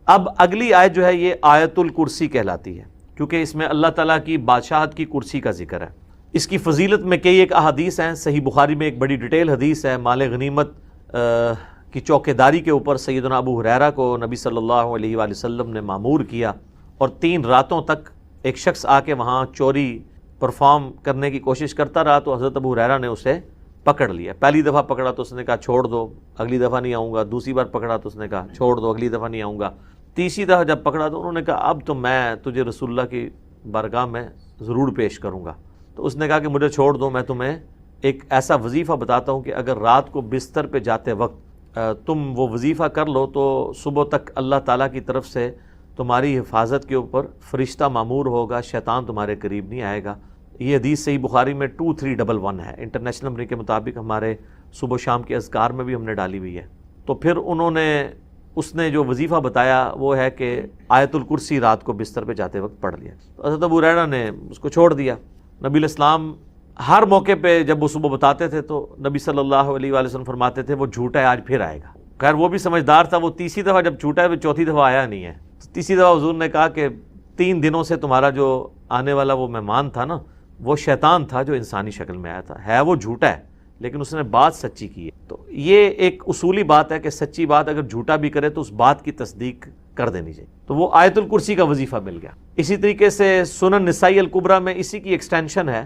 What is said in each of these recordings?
اب اگلی آیت جو ہے یہ آیت الکرسی کہلاتی ہے، کیونکہ اس میں اللہ تعالیٰ کی بادشاہت کی کرسی کا ذکر ہے۔ اس کی فضیلت میں کئی ایک احادیث ہیں، صحیح بخاری میں ایک بڑی ڈیٹیل حدیث ہے، مال غنیمت کی چوکیداری کے اوپر سیدنا ابو حریرہ کو نبی صلی اللہ علیہ وآلہ وسلم نے مامور کیا، اور 3 راتوں تک ایک شخص آ کے وہاں چوری پرفارم کرنے کی کوشش کرتا رہا، تو حضرت ابو حریرہ نے اسے پکڑ لیا۔ پہلی دفعہ پکڑا تو اس نے کہا چھوڑ دو، اگلی دفعہ نہیں آؤں گا۔ دوسری بار پکڑا تو اس نے کہا چھوڑ دو، اگلی دفعہ نہیں آؤں گا۔ تیسری دفعہ جب پکڑا تو انہوں نے کہا اب تو میں تجھے رسول اللہ کی بارگاہ میں ضرور پیش کروں گا۔ تو اس نے کہا کہ مجھے چھوڑ دو، میں تمہیں ایک ایسا وظیفہ بتاتا ہوں کہ اگر رات کو بستر پہ جاتے وقت تم وہ وظیفہ کر لو تو صبح تک اللہ تعالیٰ کی طرف سے تمہاری حفاظت کے اوپر فرشتہ مامور ہوگا، شیطان تمہارے قریب نہیں آئے گا۔ یہ حدیث صحیح بخاری میں 2311 ہے، انٹرنیشنل نمبر کے مطابق ہمارے صبح و شام کے اذکار میں بھی ہم نے ڈالی ہوئی ہے۔ تو پھر اس نے جو وظیفہ بتایا وہ ہے کہ آیت الکرسی رات کو بستر پہ جاتے وقت پڑھ لیا۔ تو حضرت ابو ہریرہ نے اس کو چھوڑ دیا۔ نبی علیہ السلام ہر موقع پہ جب وہ صبح بتاتے تھے تو نبی صلی اللہ علیہ وآلہ وسلم فرماتے تھے وہ جھوٹا ہے، آج پھر آئے گا۔ خیر وہ بھی سمجھدار تھا، وہ تیسری دفعہ جب جھوٹا ہے وہ چوتھی دفعہ آیا نہیں ہے۔ تو تیسری دفعہ حضور نے کہا کہ 3 دنوں سے تمہارا جو آنے والا وہ مہمان تھا نا، وہ شیطان تھا جو انسانی شکل میں آیا تھا، ہے وہ جھوٹا ہے لیکن اس نے بات سچی کی ہے۔ تو یہ ایک اصولی بات ہے کہ سچی بات اگر جھوٹا بھی کرے تو اس بات کی تصدیق کر دینی چاہیے۔ تو وہ آیت الکرسی کا وظیفہ مل گیا۔ اسی طریقے سے سنن نسائی الکبریٰ میں اسی کی ایکسٹینشن ہے۔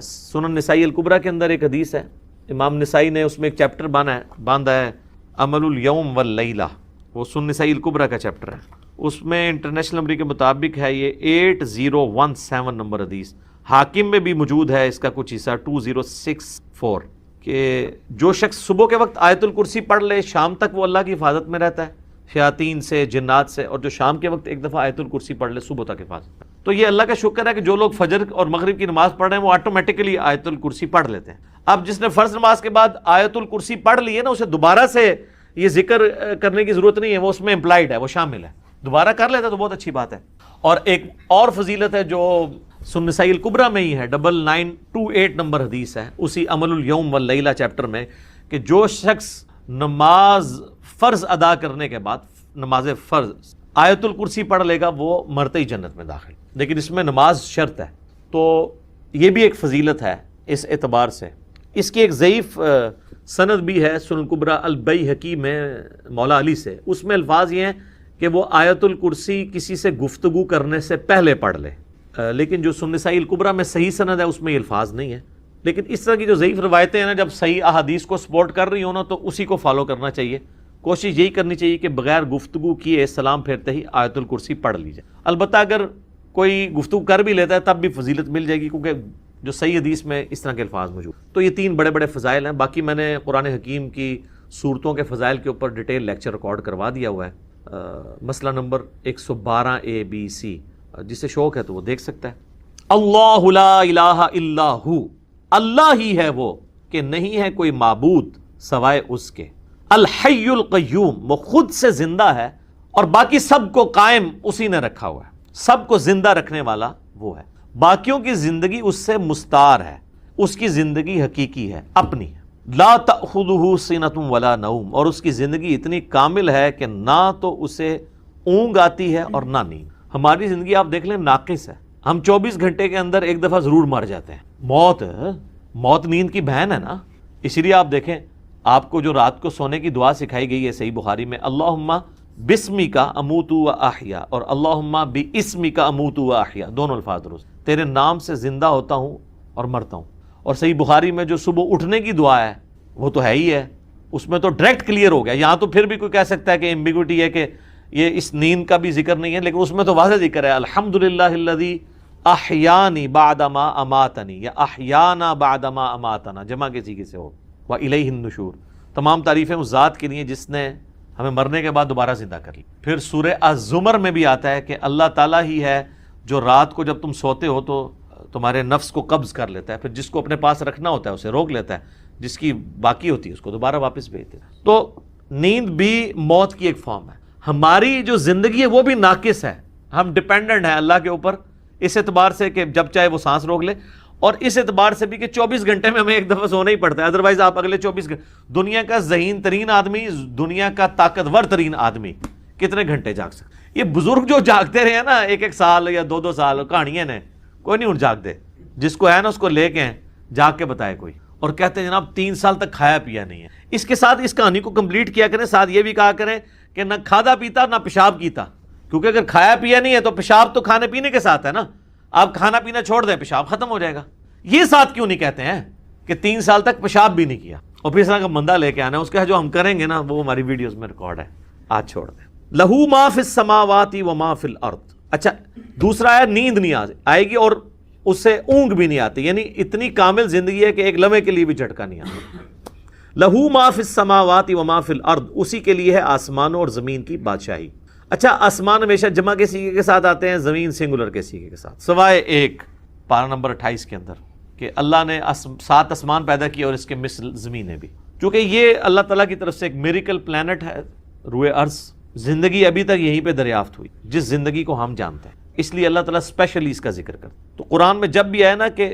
سنن نسائی الکبریٰ کے اندر ایک حدیث ہے، امام نسائی نے اس میں ایک چیپٹر باندھا ہے عمل الیوم واللیلہ، وہ سنن نسائی الکبریٰ کا چیپٹر ہے۔ اس میں انٹرنیشنل نمبر کے مطابق ہے یہ 8017 نمبر حدیث۔ حاکم میں بھی موجود ہے اس کا کچھ حصہ 2064، کہ جو شخص صبح کے وقت آیت الکرسی پڑھ لے شام تک وہ اللہ کی حفاظت میں رہتا ہے شیاطین سے، جنات سے، اور جو شام کے وقت ایک دفعہ آیت الکرسی پڑھ لے صبح تک حفاظت میں۔ تو یہ اللہ کا شکر ہے کہ جو لوگ فجر اور مغرب کی نماز پڑھ رہے ہیں وہ آٹومیٹکلی آیت الکرسی پڑھ لیتے ہیں۔ اب جس نے فرض نماز کے بعد آیت الکرسی پڑھ لی ہے نا، اسے دوبارہ سے یہ ذکر کرنے کی ضرورت نہیں ہے، وہ اس میں امپلائڈ ہے، وہ شامل ہے، دوبارہ کر لیتا تو بہت اچھی بات ہے۔ اور ایک اور فضیلت ہے جو سنن نسائی الکبریٰ میں ہی ہے، 9928 نمبر حدیث ہے اسی عمل الیوم واللیلہ چیپٹر میں، کہ جو شخص نماز فرض ادا کرنے کے بعد نماز فرض آیت الکرسی پڑھ لے گا وہ مرتے ہی جنت میں داخل، لیکن اس میں نماز شرط ہے۔ تو یہ بھی ایک فضیلت ہے اس اعتبار سے۔ اس کی ایک ضعیف سند بھی ہے سنن الکبریٰ البیہقی میں مولا علی سے، اس میں الفاظ یہ ہیں کہ وہ آیت الکرسی کسی سے گفتگو کرنے سے پہلے پڑھ لے، لیکن جو سنن نسائی الکبریٰ میں صحیح سند ہے اس میں یہ الفاظ نہیں ہے۔ لیکن اس طرح کی جو ضعیف روایتیں ہیں نا، جب صحیح احادیث کو سپورٹ کر رہی ہوں نا تو اسی کو فالو کرنا چاہیے۔ کوشش یہی کرنی چاہیے کہ بغیر گفتگو کیے سلام پھیرتے ہی آیت الکرسی پڑھ لی جائے۔ البتہ اگر کوئی گفتگو کر بھی لیتا ہے تب بھی فضیلت مل جائے گی، کیونکہ جو صحیح حدیث میں اس طرح کے الفاظ موجود۔ تو یہ 3 بڑے بڑے فضائل ہیں۔ باقی میں نے قرآن حکیم کی صورتوں کے فضائل کے اوپر ڈیٹیل لیکچر ریکارڈ کروا دیا ہوا ہے، مسئلہ نمبر 112 ABC، جسے شوق ہے تو وہ دیکھ سکتا ہے۔ اللہ لا الہ الا ہو، اللہ ہی ہے وہ کہ نہیں ہے کوئی معبود سوائے اس کے۔ الحی القیوم، وہ خود سے زندہ ہے اور باقی سب کو قائم اسی نے رکھا ہوا ہے، سب کو زندہ رکھنے والا وہ ہے، باقیوں کی زندگی اس سے مستعار ہے، اس کی زندگی حقیقی ہے، اپنی ہے۔ لا تأخذہ سنۃ ولا نوم، اور اس کی زندگی اتنی کامل ہے کہ نہ تو اسے اونگ آتی ہے اور نہ نیند۔ ہماری زندگی آپ دیکھ لیں ناقص ہے، ہم 24 گھنٹے کے اندر ایک دفعہ ضرور مر جاتے ہیں۔ موت نیند کی بہن ہے نا، اسی لیے آپ دیکھیں آپ کو جو رات کو سونے کی دعا سکھائی گئی ہے صحیح بخاری میں، اللہم بسمک اموت و احیا، اور اللہم باسمک اموت و احیا، دونوں الفاظ درست، تیرے نام سے زندہ ہوتا ہوں اور مرتا ہوں۔ اور صحیح بخاری میں جو صبح اٹھنے کی دعا ہے وہ تو ہے ہی ہے، اس میں تو ڈائریکٹ کلیئر ہو گیا۔ یہاں تو پھر بھی کوئی کہہ سکتا ہے کہ ایمبیگوٹی ہے کہ یہ اس نیند کا بھی ذکر نہیں ہے، لیکن اس میں تو واضح ذکر ہے، الحمدللہ الذی احیانی بعد ما اماتنی، یا احیانا بعد ما اماتنا، جمع کے سیغے سے ہو، وَإِلَيْهِ النُّشُورُ، تمام تعریفیں اس ذات کے لیے جس نے ہمیں مرنے کے بعد دوبارہ زندہ کر لی۔ پھر سورہ الزمر میں بھی آتا ہے کہ اللہ تعالیٰ ہی ہے جو رات کو جب تم سوتے ہو تو تمہارے نفس کو قبض کر لیتا ہے، پھر جس کو اپنے پاس رکھنا ہوتا ہے اسے روک لیتا ہے، جس کی باقی ہوتی ہے اس کو دوبارہ واپس بھیج دیتا ہے۔ تو نیند بھی موت کی ایک فارم ہے۔ ہماری جو زندگی ہے وہ بھی ناقص ہے، ہم ڈیپینڈنٹ ہیں اللہ کے اوپر، اس اعتبار سے کہ جب چاہے وہ سانس روک لے، اور اس اعتبار سے بھی کہ 24 گھنٹے میں ہمیں ایک دفعہ سونا ہی پڑتا ہے، ادروائز آپ اگلے 24 گھنٹے، دنیا کا ذہین ترین آدمی، دنیا کا طاقتور ترین آدمی کتنے گھنٹے جاگ سکتے؟ یہ بزرگ جو جاگتے رہے ہیں نا 1-1 سال یا 2-2 سال، کہانیاں نے، کوئی نہیں جاگ دے، جس کو ہے نا اس کو لے کے ہیں جاگ کے بتائے کوئی، اور کہتے ہیں جناب 3 سال تک کھایا پیا نہیں ہے۔ اس کے ساتھ اس کہانی کو کمپلیٹ کیا کریں، ساتھ یہ بھی کہا کریں کہ نہ کھادا پیتا نہ پیشاب کیتا، کیونکہ اگر کھایا پیا نہیں ہے تو پیشاب تو کھانے پینے کے ساتھ ہے نا، آپ کھانا پینا چھوڑ دیں پیشاب ختم ہو جائے گا۔ یہ ساتھ کیوں نہیں کہتے ہیں کہ 3 سال تک پیشاب بھی نہیں کیا، اور پھر اس طرح کا بندہ لے کے آنا ہے، اس کا جو ہم کریں گے نا وہ ہماری ویڈیوز میں ریکارڈ ہے، آج چھوڑ دیں۔ لہو ما فی السماوات و ما فی الارض۔ اچھا دوسرا ہے نیند نہیں آئے گی اور اس سے اونگ بھی نہیں آتی، یعنی اتنی کامل زندگی ہے کہ ایک لمحے کے لیے بھی جھٹکا نہیں آتا۔ لہو ما فی السماوات و ما فی الارض، اسی کے لیے ہے آسمانوں اور زمین کی بادشاہی۔ اچھا آسمان ہمیشہ جمع کے سیغے کے ساتھ آتے ہیں، زمین سنگولر کے سیغے کے ساتھ، سوائے ایک پارہ نمبر 28 کے اندر کہ اللہ نے 7 آسمان پیدا کیے اور اس کے مثل زمینیں بھی، چونکہ یہ اللہ تعالیٰ کی طرف سے ایک میریکل پلانٹ ہے روئے ارض، زندگی ابھی تک یہیں پہ دریافت ہوئی جس زندگی کو ہم جانتے ہیں، اس لیے اللہ تعالیٰ اسپیشلی اس کا ذکر کرتا ہے۔ تو قرآن میں جب بھی آئے نا کہ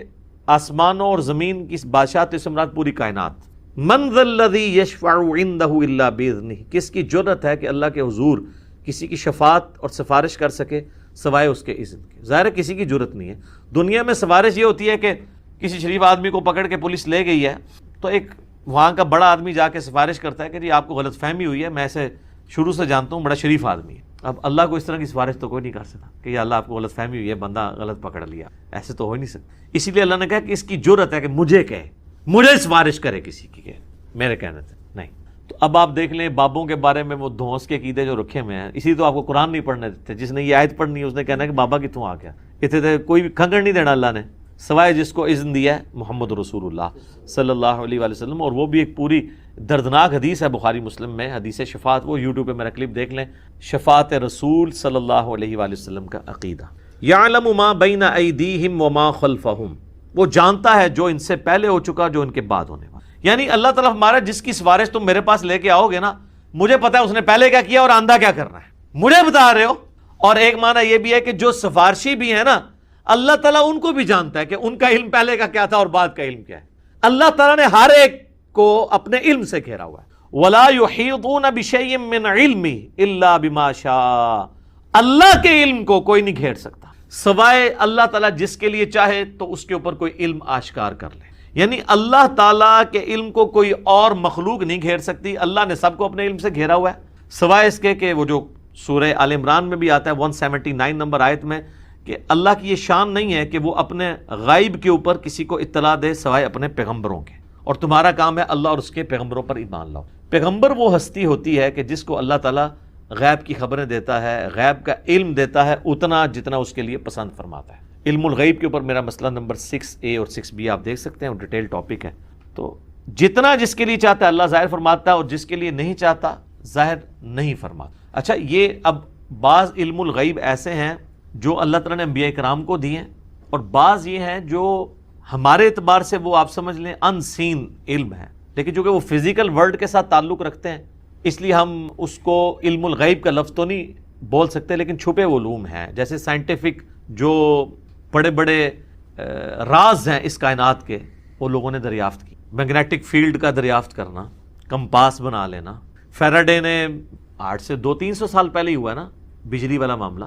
آسمانوں اور زمین کی بادشاہت سے مراد پوری کائنات، من ذا الذی یشفع عندہ الا باذنہ، کس کی جرأت ہے کہ اللہ کے حضور کسی کی شفاعت اور سفارش کر سکے سوائے اس کے اذن کے؟ ظاہر ہے کسی کی جرأت نہیں ہے۔ دنیا میں سفارش یہ ہوتی ہے کہ کسی شریف آدمی کو پکڑ کے پولیس لے گئی ہے تو ایک وہاں کا بڑا آدمی جا کے سفارش کرتا ہے کہ جی آپ کو غلط فہمی ہوئی ہے، میں اسے شروع سے جانتا ہوں، بڑا شریف آدمی ہے۔ اب اللہ کو اس طرح کی سفارش تو کوئی نہیں کر سکتا کہ یا اللہ آپ کو غلط فہمی ہوئی ہے، بندہ غلط پکڑ لیا، ایسے تو ہو ہی نہیں سکتا۔ اسی لیے اللہ نے کہا کہ اس کی جرأت ہے کہ مجھے کہے، مجھے سفارش کرے کسی کی، کہ میرے کہنے سے نہیں۔ تو اب آپ دیکھ لیں بابوں کے بارے میں وہ دھونس کے عقیدے جو رکھے ہوئے ہیں، اسی تو آپ کو قرآن نہیں پڑھنے دیتے۔ جس نے یہ آیت پڑھنی ہے اس نے کہنا ہے کہ بابا کتوں آ گیا، اتنے کوئی کھنگڑ نہیں دینا اللہ نے، سوائے جس کو اذن دیا ہے محمد رسول اللہ صلی اللہ علیہ وآلہ وسلم۔ اور وہ بھی ایک پوری دردناک حدیث ہے بخاری مسلم میں، حدیث شفاعت، وہ یوٹیوب پہ میرا کلپ دیکھ لیں، شفاعت رسول صلی اللہ علیہ وآلہ وسلم کا عقیدہ۔ یعلم ما بین ایدیہم وما خلفہم، وہ جانتا ہے جو ان سے پہلے ہو چکا جو ان کے بعد ہونے والا۔ یعنی اللہ تعالیٰ ہمارا جس کی سفارش تم میرے پاس لے کے آؤ گے نا، مجھے پتا ہے اس نے پہلے کیا کیا اور آندہ کیا کرنا ہے، مجھے بتا رہے ہو۔ اور ایک معنی یہ بھی ہے کہ جو سفارشی بھی ہے نا، اللہ تعالیٰ ان کو بھی جانتا ہے کہ ان کا علم پہلے کا کیا تھا اور بعد کا علم کیا ہے۔ اللہ تعالیٰ نے ہر ایک کو اپنے علم سے گھیرا ہوا ہے۔ وَلَا يُحِيطُونَ بِشَيْءٍ مِّنْ عِلْمِهِ إِلَّا بِمَا شَاءَ، اللہ کے علم کو کوئی نہیں گھیر سکتا سوائے اللہ تعالیٰ جس کے لیے چاہے تو اس کے اوپر کوئی علم آشکار کر لے۔ یعنی اللہ تعالیٰ کے علم کو کوئی اور مخلوق نہیں گھیر سکتی، اللہ نے سب کو اپنے علم سے گھیرا ہوا ہے، سوائے اس کے کہ وہ جو سورہ آل عمران میں بھی آتا ہے 179 نمبر آیت میں کہ اللہ کی یہ شان نہیں ہے کہ وہ اپنے غائب کے اوپر کسی کو اطلاع دے سوائے اپنے پیغمبروں کے، اور تمہارا کام ہے اللہ اور اس کے پیغمبروں پر ایمان لاؤ۔ پیغمبر وہ ہستی ہوتی ہے کہ جس کو اللہ تعالیٰ غیب کی خبریں دیتا ہے، غیب کا علم دیتا ہے اتنا جتنا اس کے لیے پسند فرماتا ہے۔ علم الغیب کے اوپر میرا مسئلہ نمبر 6A اور 6B آپ دیکھ سکتے ہیں، وہ ڈیٹیل ٹاپک ہے۔ تو جتنا جس کے لیے چاہتا ہے اللہ ظاہر فرماتا ہے، اور جس کے لیے نہیں چاہتا ظاہر نہیں فرماتا۔ اچھا یہ اب بعض علم الغیب ایسے ہیں جو اللہ تعالیٰ نے انبیاء کرام کو دیے ہیں، اور بعض یہ ہیں جو ہمارے اعتبار سے وہ آپ سمجھ لیں ان سین علم ہے، لیکن چونکہ وہ فزیکل ورلڈ کے ساتھ تعلق رکھتے ہیں اس لیے ہم اس کو علم الغیب کا لفظ تو نہیں بول سکتے، لیکن چھپے علوم ہیں، جیسے سائنٹیفک جو بڑے بڑے راز ہیں اس کائنات کے وہ لوگوں نے دریافت کی۔ میگنیٹک فیلڈ کا دریافت کرنا، کمپاس بنا لینا، فیراڈے نے 8 سے 200-300 سال پہلے ہی ہوا نا بجلی والا معاملہ،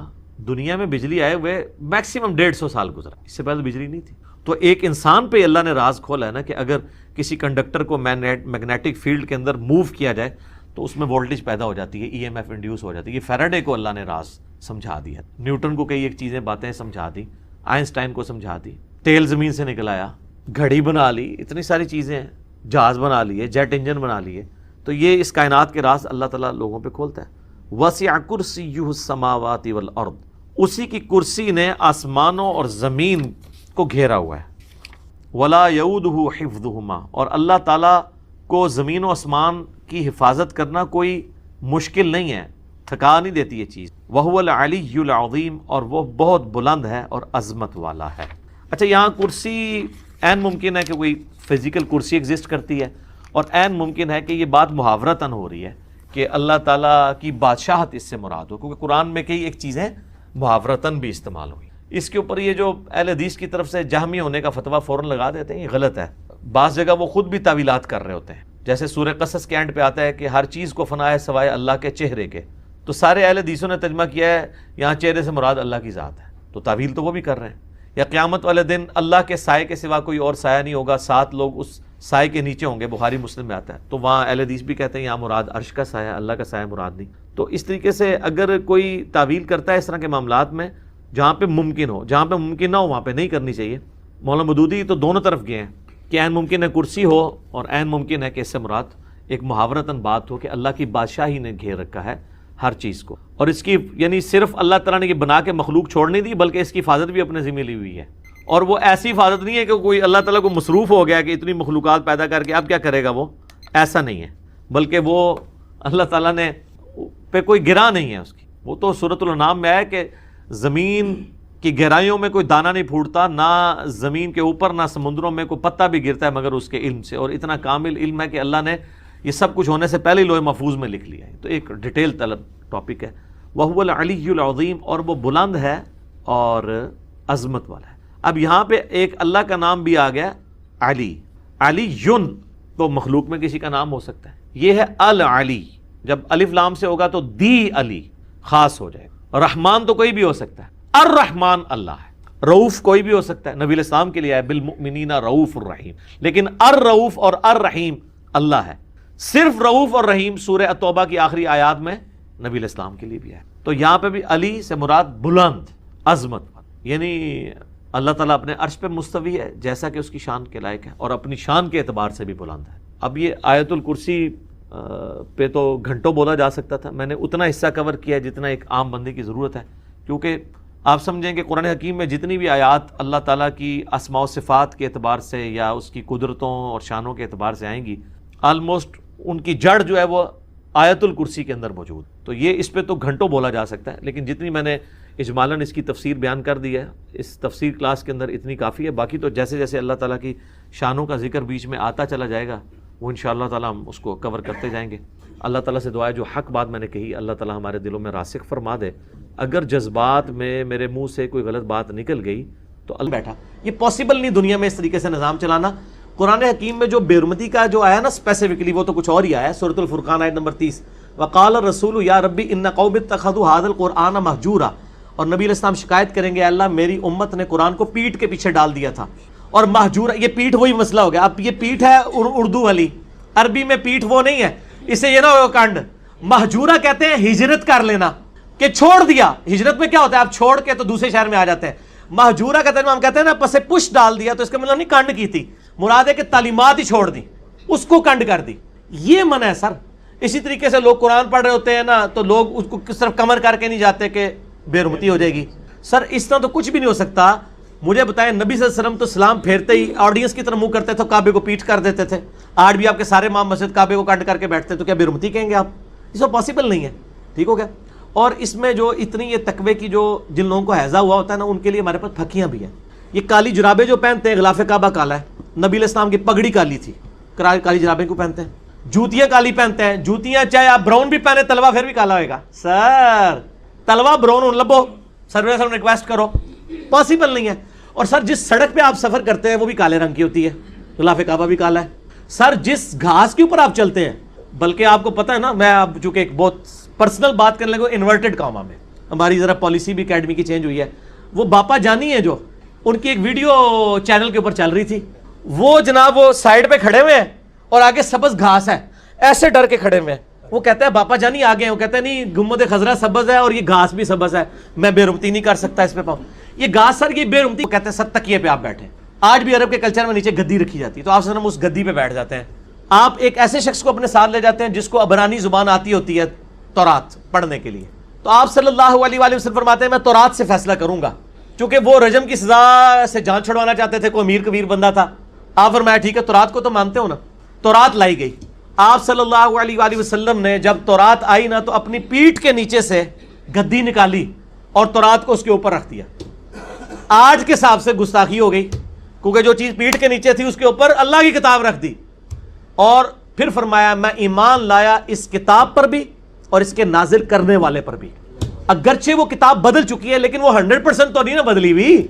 دنیا میں بجلی آئے ہوئے میکسیمم 150 سال گزرا، اس سے پہلے بجلی نہیں تھی۔ تو ایک انسان پہ اللہ نے راز کھولا ہے نا کہ اگر کسی کنڈکٹر کو میگنیٹک فیلڈ کے اندر موو کیا جائے تو اس میں وولٹیج پیدا ہو جاتی ہے، EMF انڈیوس ہو جاتی ہے۔ یہ فیراڈے کو اللہ نے راز سمجھا دیا، نیوٹن کو کئی ایک چیزیں باتیں سمجھا دی، آئنسٹائن کو سمجھا دی، تیل زمین سے نکل آیا، گھڑی بنا لی، اتنی ساری چیزیں ہیں، جہاز بنا لیے، جیٹ انجن بنا لیے۔ تو یہ اس کائنات کے راز اللہ تعالیٰ لوگوں پہ کھولتا ہے۔ وسع کرسیہ السماوات والارض، اسی کی کرسی نے آسمانوں اور زمین کو گھیرا ہوا ہے۔ ولا یؤودہ حفظہما، اور اللہ تعالیٰ کو زمین و آسمان کی حفاظت کرنا کوئی مشکل نہیں ہے، تھکا نہیں دیتی یہ چیز۔ وہو العلی العظیم، اور وہ بہت بلند ہے اور عظمت والا ہے۔ اچھا یہاں کرسی عین ممکن ہے کہ کوئی فزیکل کرسی ایگزسٹ کرتی ہے، اور عین ممکن ہے کہ یہ بات محاورتاً ہو رہی ہے کہ اللہ تعالیٰ کی بادشاہت اس سے مراد ہو، کیونکہ قرآن میں کئی ایک چیزیں محاورتاً بھی استعمال ہوئی۔ اس کے اوپر یہ جو اہل حدیث کی طرف سے جہمی ہونے کا فتویٰ فوراً لگا دیتے ہیں، یہ غلط ہے۔ بعض جگہ وہ خود بھی تعویلات کر رہے ہوتے ہیں، جیسے سورہ قصص کے اینڈ پہ آتا ہے کہ ہر چیز کو فنا ہے سوائے اللہ کے چہرے کے، تو سارے اہل حدیثوں نے ترجمہ کیا ہے یہاں چہرے سے مراد اللہ کی ذات ہے، تو تعویل تو وہ بھی کر رہے ہیں. یا قیامت والے دن اللہ کے سائے کے سوا کوئی اور سایہ نہیں ہوگا، 7 لوگ اس سائے کے نیچے ہوں گے، بخاری مسلم میں آتا ہے. تو وہاں اہل حدیث بھی کہتے ہیں یہاں مراد عرش کا سایہ، اللہ کا سایہ مراد نہیں. تو اس طریقے سے اگر کوئی تعویل کرتا ہے اس طرح کے معاملات میں جہاں پہ ممکن ہو، جہاں پہ ممکن نہ ہو وہاں پہ نہیں کرنی چاہیے. مولانا مودودی تو دونوں طرف گئے ہیں کہ عین ممکن ہے کرسی ہو اور عین ممکن ہے کہ اس سے مراد ایک محاورتاً بات ہو کہ اللہ کی بادشاہی نے گھیر رکھا ہے ہر چیز کو، اور اس کی یعنی صرف اللہ تعالیٰ نے یہ بنا کے مخلوق چھوڑ نہیں دی بلکہ اس کی حفاظت بھی اپنے ذمہ لی ہوئی ہے. اور وہ ایسی حفاظت نہیں ہے کہ کوئی اللہ تعالیٰ کو مصروف ہو گیا کہ اتنی مخلوقات پیدا کر کے اب کیا کرے گا، وہ ایسا نہیں ہے، بلکہ وہ اللہ تعالیٰ نے پہ کوئی گرا نہیں ہے اس کی. وہ تو سورۃ الانعام میں ہے کہ زمین کی گہرائیوں میں کوئی دانہ نہیں پھوٹتا، نہ زمین کے اوپر نہ سمندروں میں کوئی پتا بھی گرتا ہے مگر اس کے علم سے، اور اتنا کامل علم ہے کہ اللہ نے یہ سب کچھ ہونے سے پہلے ہی لوح محفوظ میں لکھ لیا ہے. تو ایک ڈیٹیل طلب ٹاپک ہے. وَهُوَ الْعَلِيُّ الْعَظِيمُ، اور وہ بلند ہے اور عظمت والا ہے. اب یہاں پہ ایک اللہ کا نام بھی آ گیا علی. علی یون تو مخلوق میں کسی کا نام ہو سکتا ہے، یہ ہے العلی، جب الف لام سے ہوگا تو دی علی خاص ہو جائے گا. رحمان تو کوئی بھی ہو سکتا ہے، الرحمن اللہ ہے. رؤوف کوئی بھی ہو سکتا ہے، نبی الاسلام کے لیے ہے بالمؤمنین رؤوف الرحیم، لیکن الرؤوف اور الرحیم اللہ ہے. صرف رؤوف اور رحیم سورہ التوبہ کی آخری آیات میں نبی الاسلام کے لیے بھی ہے. تو یہاں پہ بھی علی سے مراد بلند، عظمت، یعنی اللہ تعالیٰ اپنے عرش پہ مستوی ہے جیسا کہ اس کی شان کے لائق ہے، اور اپنی شان کے اعتبار سے بھی بلند ہے. اب یہ آیت الکرسی پہ تو گھنٹوں بولا جا سکتا تھا، میں نے اتنا حصہ کور کیا جتنا ایک عام بندے کی ضرورت ہے، کیونکہ آپ سمجھیں کہ قرآن حکیم میں جتنی بھی آیات اللہ تعالیٰ کی اسماء و صفات کے اعتبار سے یا اس کی قدرتوں اور شانوں کے اعتبار سے آئیں گی، آلموسٹ ان کی جڑ جو ہے وہ آیت الکرسی کے اندر موجود. تو یہ اس پہ تو گھنٹوں بولا جا سکتا ہے، لیکن جتنی میں نے اجمالاً اس کی تفسیر بیان کر دی ہے اس تفسیر کلاس کے اندر اتنی کافی ہے. باقی تو جیسے جیسے اللہ تعالیٰ کی شانوں کا ذکر بیچ میں آتا چلا جائے گا وہ انشاءاللہ تعالیٰ ہم اس کو کور کرتے جائیں گے. اللہ تعالیٰ سے دعا ہے جو حق بات میں نے کہی اللہ تعالیٰ ہمارے دلوں میں راسخ فرما دے. اگر جذبات میں میرے منہ سے کوئی غلط بات نکل گئی تو اللہ بیٹھا، یہ پاسبل نہیں دنیا میں اس طریقے سے نظام چلانا. قرآن حکیم میں جو بے حرمتی کا جو آیا نا اسپیسیفکلی، وہ تو کچھ اور ہی آیا ہے. سورۃ الفرقان آیت نمبر 30، وقال الرسول یا ربی ان قوم اتخذوا هذا القرآن مہجورا، اور نبی علیہ السلام شکایت کریں گے اللہ میری امت نے قرآن کو پیٹ کے پیچھے ڈال دیا تھا. اور مہجورا، یہ پیٹ وہی مسئلہ ہو گیا. اب یہ پیٹ ہے اردو والی، عربی میں پیٹ وہ نہیں ہے، اسے یہ نہ ہو کانڈ. مہجورا کہتے ہیں ہجرت کر لینا، کہ چھوڑ دیا. ہجرت میں کیا ہوتا ہے، آپ چھوڑ کے تو دوسرے شہر میں آ جاتے ہیں. مہجورا کہتے ہیں، ہم کہتے ہیں نا پسے پش ڈال دیا، تو اس کا مطلب نہیں کنڈ کی تھی، مراد ہے کہ تعلیمات ہی چھوڑ دی، اس کو کنڈ کر دی، یہ منع ہے سر. اسی طریقے سے لوگ قرآن پڑھ رہے ہوتے ہیں نا تو لوگ اس کو کس طرف کمر کر کے نہیں جاتے کہ بے حرمتی ہو جائے گی. سر اس طرح تو کچھ بھی نہیں ہو سکتا. مجھے بتائیں نبی صلی اللہ علیہ وسلم تو سلام پھیرتے ہی آڈینس کی طرف منہ کرتے تھے، کعبے کو پیٹ کر دیتے تھے. آج بھی آپ کے سارے امام مسجد کعبے کو کنڈ کر کے بیٹھتے، تو کیا بے حرمتی کہیں گے آپ؟ اس کو پاسبل نہیں ہے. ٹھیک ہو گیا. اور اس میں جو اتنی یہ تقوی کی جو جن لوگوں کو حیضہ ہوا ہوتا ہے نا ان کے لیے ہمارے پاس پھکیاں بھی ہیں. یہ کالی جرابیں جو پہنتے ہیں، غلاف کعبہ کالا ہے، نبی علیہ السلام کی پگڑی کالی تھی، کالی جرابیں کو پہنتے ہیں. جوتیاں کالی پہنتے ہیں، جوتیاں چاہے آپ براؤن بھی پہنے، تلوا پھر بھی کالا ہوئے گا. سر تلوا براؤن لبو سر ریکویسٹ کرو، پاسبل نہیں ہے. اور سر جس سڑک پہ آپ سفر کرتے ہیں وہ بھی کالے رنگ کی ہوتی ہے، غلاف کعبہ بھی کالا ہے. سر جس گھاس کے اوپر آپ چلتے ہیں، بلکہ آپ کو پتہ ہے نا، میں اب چونکہ ایک بہت پرسنل بات کرنے لگا، انورٹڈ کاما میں ہماری ذرا پالیسی بھی اکیڈمی کی چینج ہوئی ہے. وہ باپا جانی ہے جو ان کی ایک ویڈیو چینل کے اوپر چل رہی تھی، وہ جناب وہ سائڈ پہ کھڑے ہوئے ہیں اور آگے سبز گھاس ہے، ایسے ڈر کے کھڑے ہوئے ہیں. وہ کہتا ہے باپا جانی آگے ہیں، وہ کہتے ہیں نہیں گنبد خضرا سبز ہے اور یہ گھاس بھی سبز ہے، میں بے حرمتی نہیں کر سکتا اس پہ پاؤں. یہ گھاس سر یہ بے حرمتی کہتے ہیں. سر تکیے پہ آپ بیٹھے، آج بھی عرب کے کلچر میں نیچے گدی رکھی جاتی ہے، تو آپ اس گدی پہ بیٹھ جاتے ہیں. آپ ایک ایسے شخص کو اپنے ساتھ لے جاتے ہیں جس کو عبرانی زبان آتی ہوتی ہے تورات پڑھنے کے لیے، تو آپ صلی اللہ علیہ وآلہ وسلم فرماتے ہیں میں تورات سے فیصلہ کروں گا، چونکہ وہ رجم کی سزا سے جان چھڑوانا چاہتے تھے، کوئی امیر کبیر بندہ تھا. آپ فرمایا ٹھیک ہے تورات کو تو مانتے ہو نا. تورات لائی گئی. آپ صلی اللہ علیہ وآلہ وسلم نے جب تورات آئی نا تو اپنی پیٹھ کے نیچے سے گدی نکالی اور تورات کو اس کے اوپر رکھ دیا. آج کے حساب سے گستاخی ہو گئی، کیونکہ جو چیز پیٹھ کے نیچے تھی اس کے اوپر اللہ کی کتاب رکھ دی. اور پھر فرمایا میں ایمان لایا اس کتاب پر بھی اور اس کے نازل کرنے والے پر بھی. اگرچہ وہ کتاب بدل چکی ہے لیکن وہ 100% تو نہیں نا بدلی ہوئی.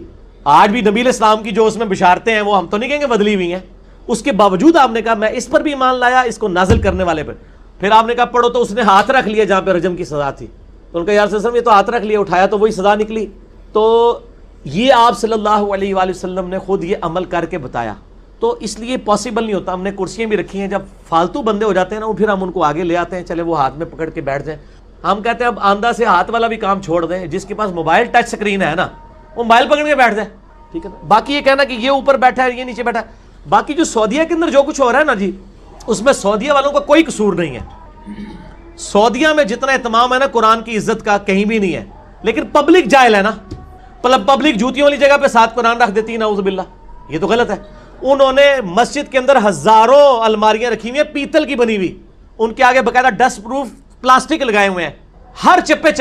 آج بھی نبی علیہ السلام کی جو اس میں بشارتیں ہیں وہ ہم تو نہیں کہیں گے بدلی ہوئی ہیں. اس کے باوجود آپ نے کہا میں اس پر بھی ایمان لایا، اس کو نازل کرنے والے پر. پھر آپ نے کہا پڑھو، تو اس نے ہاتھ رکھ لیا جہاں پہ رجم کی سزا تھی. تو ان کا یا رسول اللہ یہ تو ہاتھ رکھ لیا، اٹھایا تو وہی صدا نکلی. تو یہ آپ صلی اللہ علیہ وآلہ وسلم نے خود یہ عمل کر کے بتایا. تو اس لیے پاسبل نہیں ہوتا. ہم نے کرسیاں بھی رکھی ہیں، جب فالتو بندے ہو جاتے ہیں نا وہ پھر ہم ان کو آگے لے آتے ہیں، چلے وہ ہاتھ میں پکڑ کے بیٹھ جائیں. ہم کہتے ہیں اب آندھا سے ہاتھ والا بھی کام چھوڑ دیں، جس کے پاس موبائل ٹچ سکرین ہے نا وہ موبائل پکڑ کے بیٹھ جائے، ٹھیک ہے نا. باقی یہ کہنا کہ یہ اوپر بیٹھا ہے یہ نیچے بیٹھا ہے، باقی جو سعودیہ کے اندر جو کچھ ہو رہا ہے نا جی، اس میں سعودیہ والوں کا کوئی قصور نہیں ہے. سعودیہ میں جتنا اہتمام ہے نا قرآن کی عزت کا کہیں بھی نہیں ہے، لیکن پبلک جاہل ہے نا. پبلک جوتیوں والی جگہ پہ 7 قرآن رکھ دیتی ہے، نعوذ باللہ. یہ تو غلط ہے. انہوں نے مسجد کے اندر ہزاروں الماریاں رکھی ہوئی ہیں پیتل کی بنی ہوئی، ان کے آگے باقاعدہ ڈسٹ پروف پلاسٹک لگائے ہوئے ہیں، ہر چپے